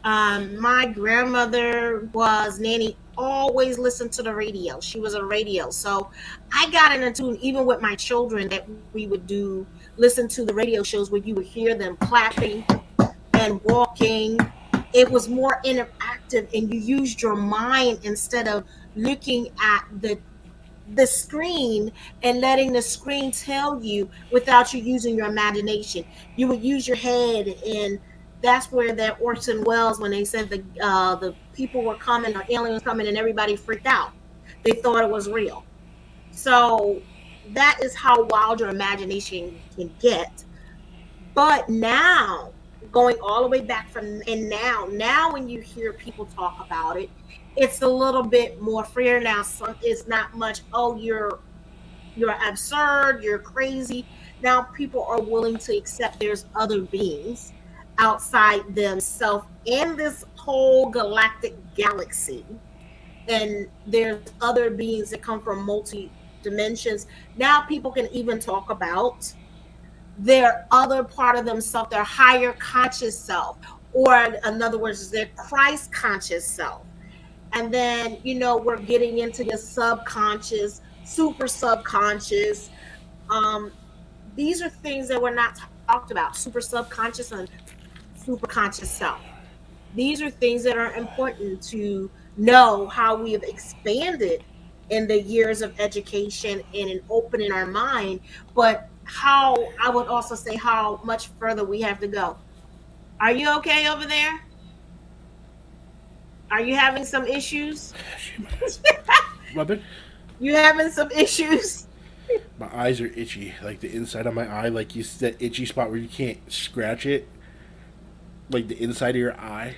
My grandmother was nanny, always listened to the radio. She was a radio. So I got into tune, even with my children, that we would do listen to the radio shows where you would hear them clapping and walking. It was more interactive and you used your mind instead of looking at the screen and letting the screen tell you without you using your imagination. You would use your head, and that's where that Orson Welles, when they said the people were coming or aliens coming, and everybody freaked out. They thought it was real. So that is how wild your imagination can get. But now, going all the way back from, and now when you hear people talk about it, it's a little bit more freer now. Some, it's not much, oh, you're absurd, you're crazy. Now people are willing to accept there's other beings outside themselves in this whole galactic galaxy, and there's other beings that come from multi dimensions. Now people can even talk about their other part of themselves, their higher conscious self, or in other words, their Christ conscious self. And then, we're getting into the subconscious, super subconscious. Um, these are things that were not talked about, super subconscious and super conscious self. These are things that are important to know how we have expanded in the years of education and in opening our mind, but how I would also say how much further we have to go. Are you okay over there? Are you having some issues? Weapon? You having some issues? My eyes are itchy. Like the inside of my eye, like you that itchy spot where you can't scratch it. Like the inside of your eye.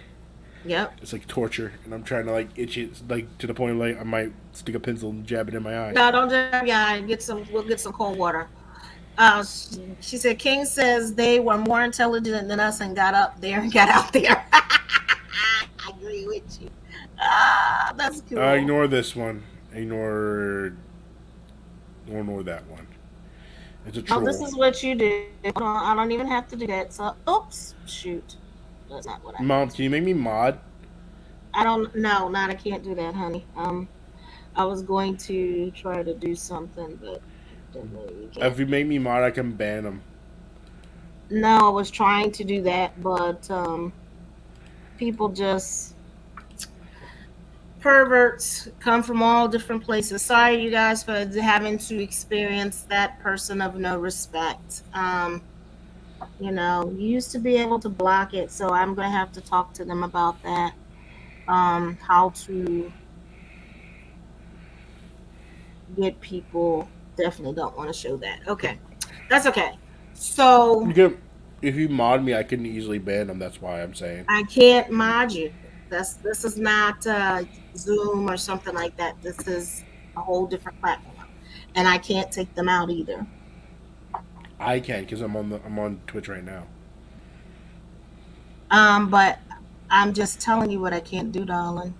Yep. It's like torture, and I'm trying to like itch it, like to the point like I might stick a pencil and jab it in my eye. No, don't jab your eye. Get some. We'll get some cold water. She said King says they were more intelligent than us and got up there and got out there. I agree with you. That's cool. Ignore this one. Ignore that one. It's a Oh, troll. this is what you do. I don't even have to do that. So, oops, shoot. That's not what I Mom, meant. can you make me mod? I don't know. Not I can't do that, honey. I was going to try to do something, but definitely you can't. If you make me mod, I can ban them. No, I was trying to do that, but people just perverts come from all different places. Sorry, you guys, for having to experience that person of no respect. You used to be able to block it, so I'm gonna have to talk to them about that. How to get people definitely don't want to show that. Okay, that's okay. So You can, if you mod me, I can easily ban them. That's why I'm saying. I can't mod you. This is not Zoom or something like that. This is a whole different platform, and I can't take them out either. I can because I'm on Twitch right now. But I'm just telling you what I can't do, darling.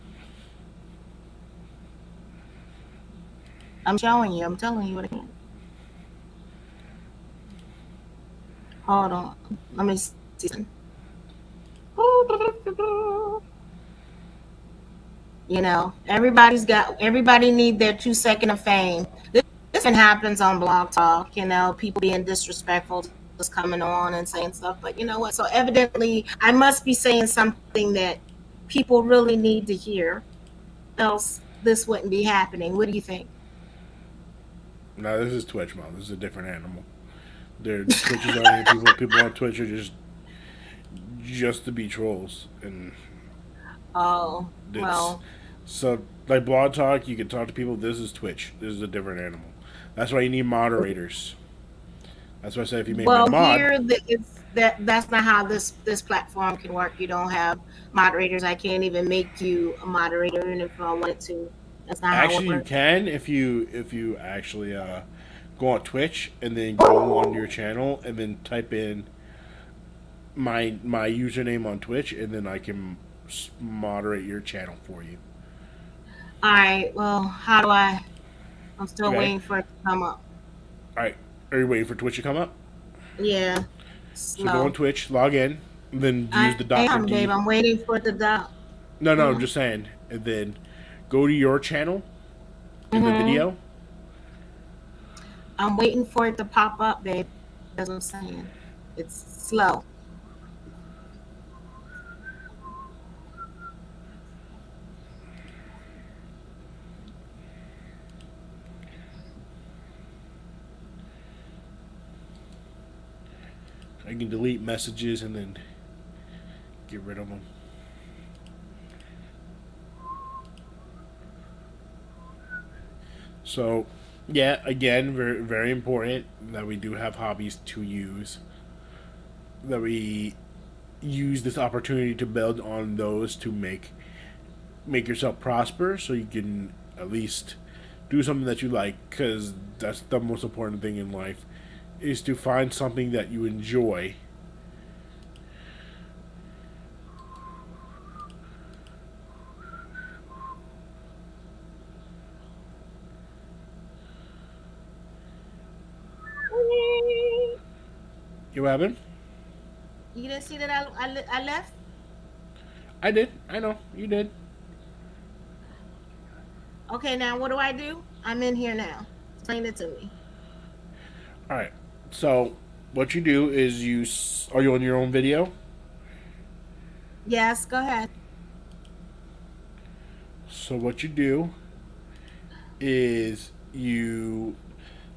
I'm showing you. I'm telling you what I can't. Hold on. Let me see. Everybody need their 2 second of fame. This happens on Blog Talk. People being disrespectful just coming on and saying stuff. But you know what? So evidently, I must be saying something that people really need to hear, else this wouldn't be happening. What do you think? No, this is Twitch, mom. This is a different animal. Their Twitches aren't here. People on Twitch are just to be trolls, and Oh, it's well, so like Blog Talk. You can talk to people. This is Twitch. This is a different animal. That's why you need moderators. That's why I say if you made me a well, mod, here that's not how this platform can work. You don't have moderators. I can't even make you a moderator, even if I wanted to. That's not how it actually you works. can if you actually go on Twitch and then go on your channel and then type in my username on Twitch and then I can moderate your channel for you. All right. Well, how do I? I'm still Okay. waiting for it to come up. All right. Are you waiting for Twitch to come up? Yeah, So go on slow. Twitch, log in, and then use I the Doctor am, babe. D. I'm waiting for it to down. No, no, I'm Mhm. just saying. And then go to your channel in the Mhm. video. I'm waiting for it to pop up, babe. That's what I'm saying. It's slow. I can delete messages and then get rid of them. So, yeah, again, very very important that we do have hobbies to use. That we use this opportunity to build on those to make yourself prosper, so you can at least do something that you like. Because that's the most important thing in life, is to find something that you enjoy. You haven't? You didn't see that I left? I did. I know you did. Okay, now what do I do? I'm in here now. Explain it to me. All right. So what you do is are you on your own video? Yes, go ahead. So what you do is you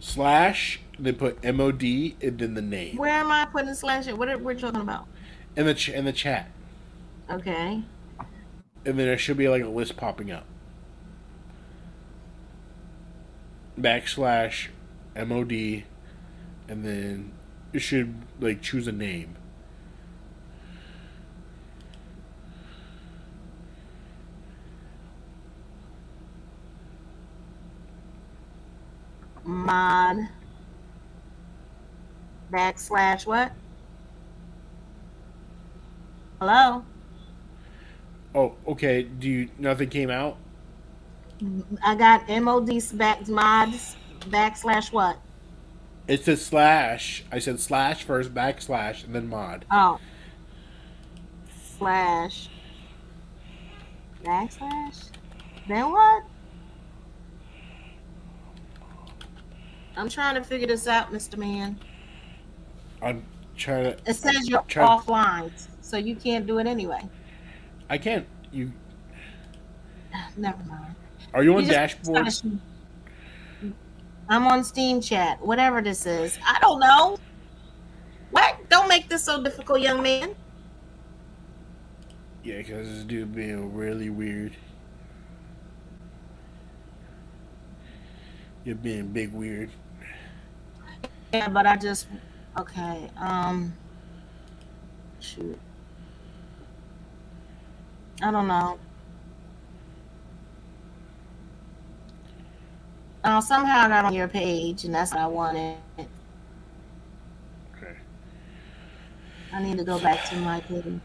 slash then put mod and then the name Where am I putting slash? What are we talking about? in the chat, Okay. and then there should be like a list popping up. Backslash mod, and then you should like choose a name. Mod backslash what? Hello? Oh, okay. Do you nothing came out? I got MOD mods backslash what? It says slash. I said slash first, backslash, and then mod. Oh, slash backslash. Then what? I'm trying to figure this out, Mr. Man. I'm trying to. It I'm says you're trying. offline, so you can't do it anyway. I can't. You Never mind. are you You on just dashboard? I'm on Steam chat, whatever this is. I don't know. What? Don't make this so difficult, young man. Yeah, because this dude being really weird. You're being big weird. Yeah, but I just okay. Shoot. I don't know. Somehow I got on your page, and that's what I wanted. Okay. I need to go back to my page.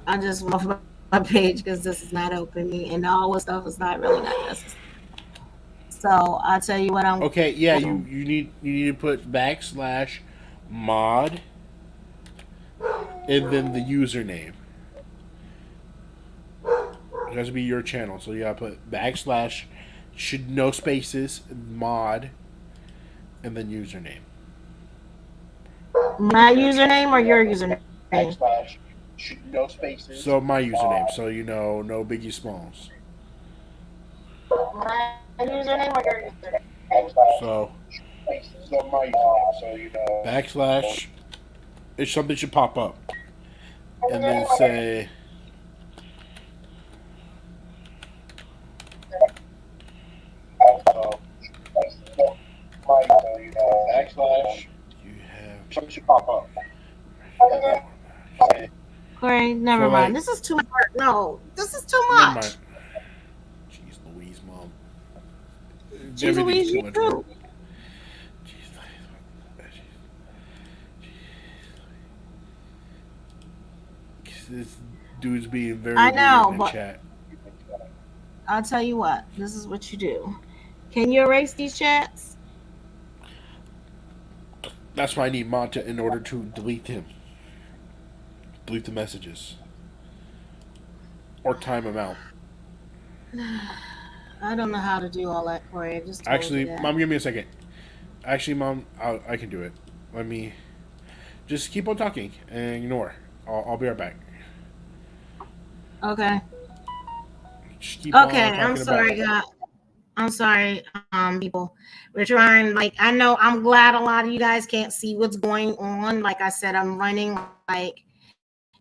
I just went off my page because this is not opening, and all the stuff is not really not necessary. So I'll tell you what I'm Okay. Yeah. going You to you need to put backslash mod and then the username. It has to be your channel, so you gotta put backslash Should no spaces, mod, and then username. My username or your username? So my username. So no Biggie Smalls. My username or your username? So backslash. If something should pop up, and then say you have. Corey, never So mind. like, This is too much work. No, this is too never mind. much. Jeez Louise, mom. Jeez Everything's Louise, too you much work. too. This dude's being very I weird know, in the but chat. I'll tell you what. This is what you do. Can you erase these chats? That's why I need Monta in order to delete him. Delete the messages. Or time him out. I don't know how to do all that, Corey. I just told you Actually, that. Mom, give me a second. Actually, Mom, I can do it. Let me just keep on talking and ignore. I'll be right back. Okay. Just keep Okay. on I'm talking about. sorry, God. I'm sorry, people. We're trying. Like, I know. I'm glad a lot of you guys can't see what's going on. Like I said, I'm running like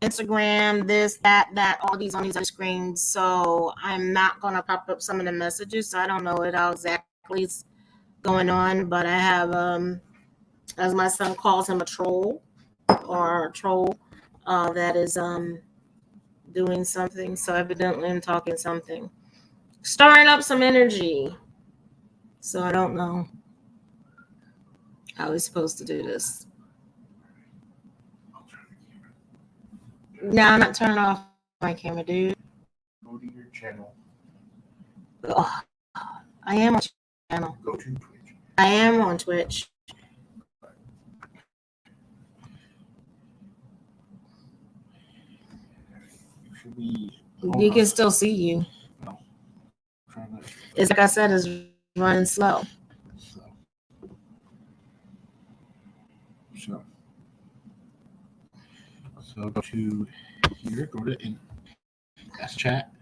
Instagram, this, that, all these on these other screens. So I'm not gonna pop up some of the messages. So I don't know what all exactly is going on. But I have, as my son calls him, a troll or a troll that is doing something. So evidently I'm talking something, stirring up some energy. So I don't know how we're supposed to do this. Now I'm not turning off my camera, dude. Go to your channel. Ugh, I am on channel. Go to Twitch. I am on Twitch. You should be. You can still see you. No. It's like I said, it's running slow. So. So go to here. Go to in. That's chat.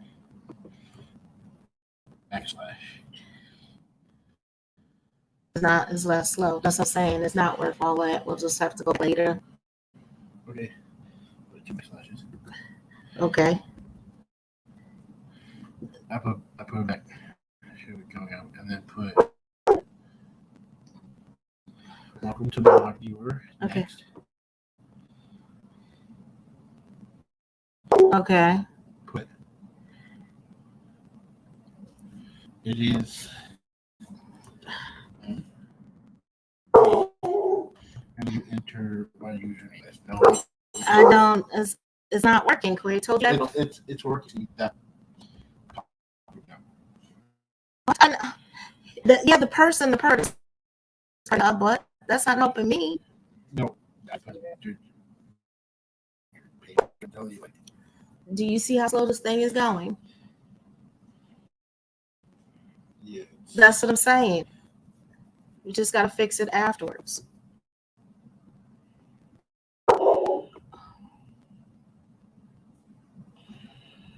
Backslash. It's less slow. That's what I'm saying. It's not worth all that. We'll just have to go later. Okay. Put 2 backslashes. Okay. I put it back. Here we go. And then put welcome to the log viewer. Okay. Next. Okay. Put it is. And you enter my username. No. I don't. It's not working. Corey told you that. It's working. That. Yeah, the person, but that's not helping me. No. Do you see how slow this thing is going? Yes. That's what I'm saying. You just got to fix it afterwards.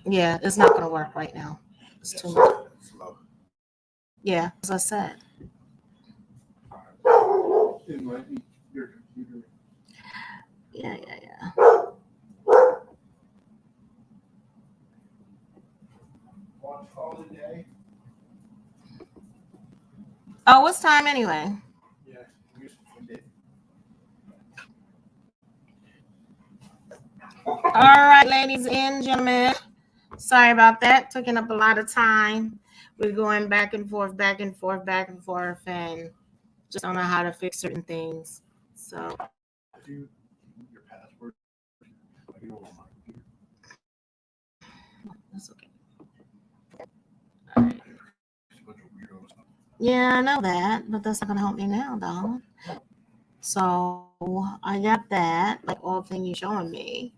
Yeah, it's not going to work right now. It's too much. Yeah, as I said. It might be your computer. Yeah. Watch all the day. Oh, what's time anyway? Yeah. All right, ladies and gentlemen. Sorry about that. Taking up a lot of time. We're going back and forth, and just don't know how to fix certain things. So. Your password. That's okay. All right. Yeah, I know that, but that's not gonna help me now, dog. So I got that, like all thing you showing me,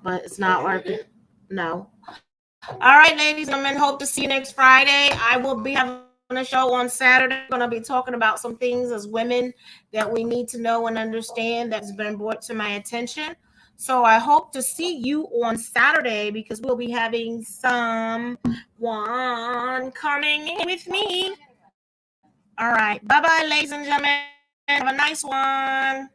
but it's not working. No. All right, ladies and gentlemen, hope to see you next Friday. I will be having a show on Saturday. I'm going to be talking about some things as women that we need to know and understand that's been brought to my attention. So I hope to see you on Saturday because we'll be having someone coming in with me. All right. Bye bye, ladies and gentlemen. Have a nice one.